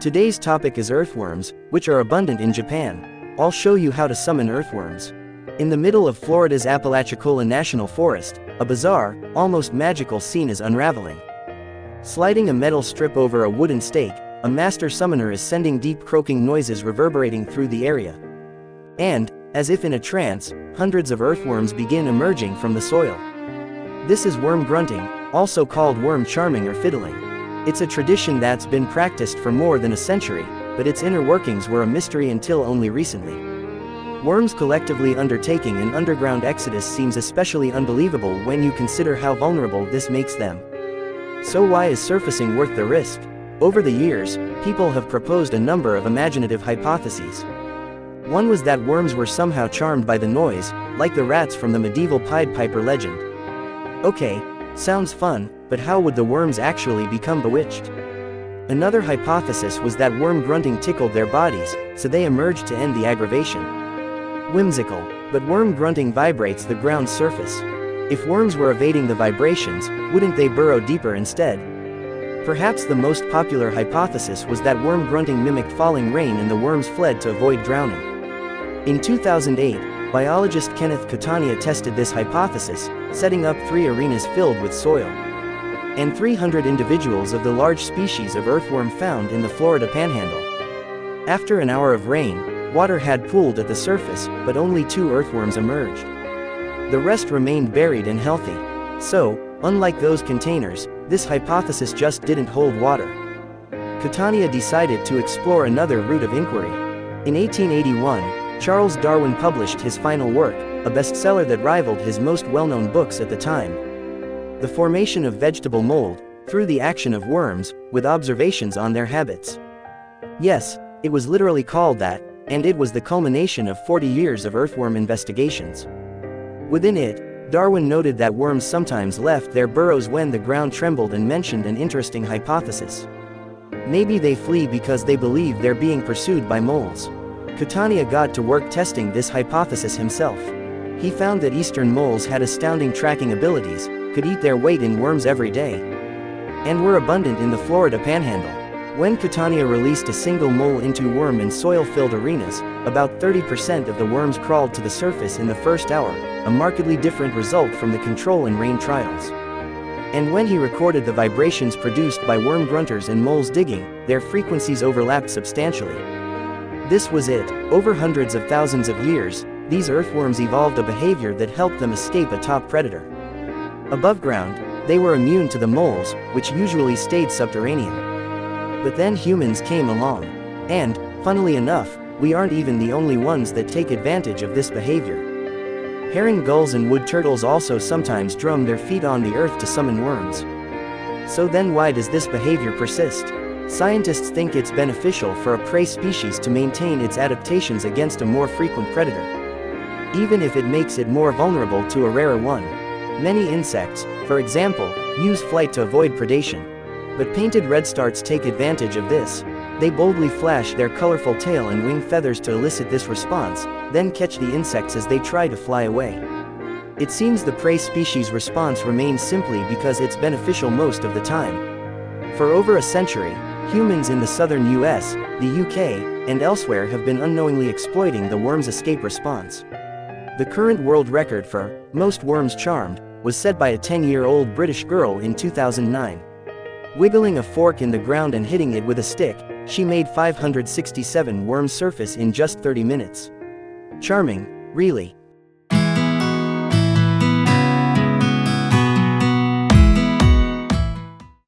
Today's topic is earthworms, which are abundant in Japan. I'll show you how to summon earthworms. In the middle of Florida's Apalachicola National Forest, a bizarre, almost magical scene is unraveling. Sliding a metal strip over a wooden stake, a master summoner is sending deep croaking noises reverberating through the area. And, as if in a trance, hundreds of earthworms begin emerging from the soil. This is worm grunting, also called worm charming or fiddling. It's a tradition that's been practiced for more than a century, but its inner workings were a mystery until only recently. Worms collectively undertaking an underground exodus seems especially unbelievable when you consider how vulnerable this makes them. So why is surfacing worth the risk? Over the years, people have proposed a number of imaginative hypotheses. One was that worms were somehow charmed by the noise, like the rats from the medieval Pied Piper legend. Okay, sounds fun, but how would the worms actually become bewitched? Another hypothesis was that worm grunting tickled their bodies, so they emerged to end the aggravation. Whimsical, but worm grunting vibrates the ground's surface. If worms were evading the vibrations, wouldn't they burrow deeper instead? Perhaps the most popular hypothesis was that worm grunting mimicked falling rain and the worms fled to avoid drowning. In 2008, biologist Kenneth Catania tested this hypothesis, setting up 3 arenas filled with soil and 300 individuals of the large species of earthworm found in the Florida Panhandle. After an hour of rain, water had pooled at the surface, but only 2 earthworms emerged. The rest remained buried and healthy. So, unlike those containers, this hypothesis just didn't hold water. Catania decided to explore another route of inquiry. In 1881, Charles Darwin published his final work, a bestseller that rivaled his most well-known books at the time. The Formation of Vegetable Mold, through the action of worms, with observations on their habits. Yes, it was literally called that, and it was the culmination of 40 years of earthworm investigations. Within it, Darwin noted that worms sometimes left their burrows when the ground trembled and mentioned an interesting hypothesis. Maybe they flee because they believe they're being pursued by moles. Catania got to work testing this hypothesis himself. He found that eastern moles had astounding tracking abilities, could eat their weight in worms every day, and were abundant in the Florida Panhandle. When Catania released a single mole into worm and soil-filled arenas, about 30% of the worms crawled to the surface in the first hour, a markedly different result from the control and rain trials. And when he recorded the vibrations produced by worm grunters and moles digging, their frequencies overlapped substantially. This was it. Over hundreds of thousands of years, these earthworms evolved a behavior that helped them escape a top predator. Above ground, they were immune to the moles, which usually stayed subterranean. But then humans came along. And, funnily enough, we aren't even the only ones that take advantage of this behavior. Herring gulls and wood turtles also sometimes drum their feet on the earth to summon worms. So then why does this behavior persist? Scientists think it's beneficial for a prey species to maintain its adaptations against a more frequent predator, even if it makes it more vulnerable to a rarer one. Many insects, for example, use flight to avoid predation. But painted redstarts take advantage of this. They boldly flash their colorful tail and wing feathers to elicit this response, then catch the insects as they try to fly away. It seems the prey species' response remains simply because it's beneficial most of the time. For over a century, humans in the southern US, the UK, and elsewhere have been unknowingly exploiting the worm's escape response. The current world record for most worms charmed was set by a 10-year-old British girl in 2009. Wiggling a fork in the ground and hitting it with a stick, she made 567 worms surface in just 30 minutes. Charming, really.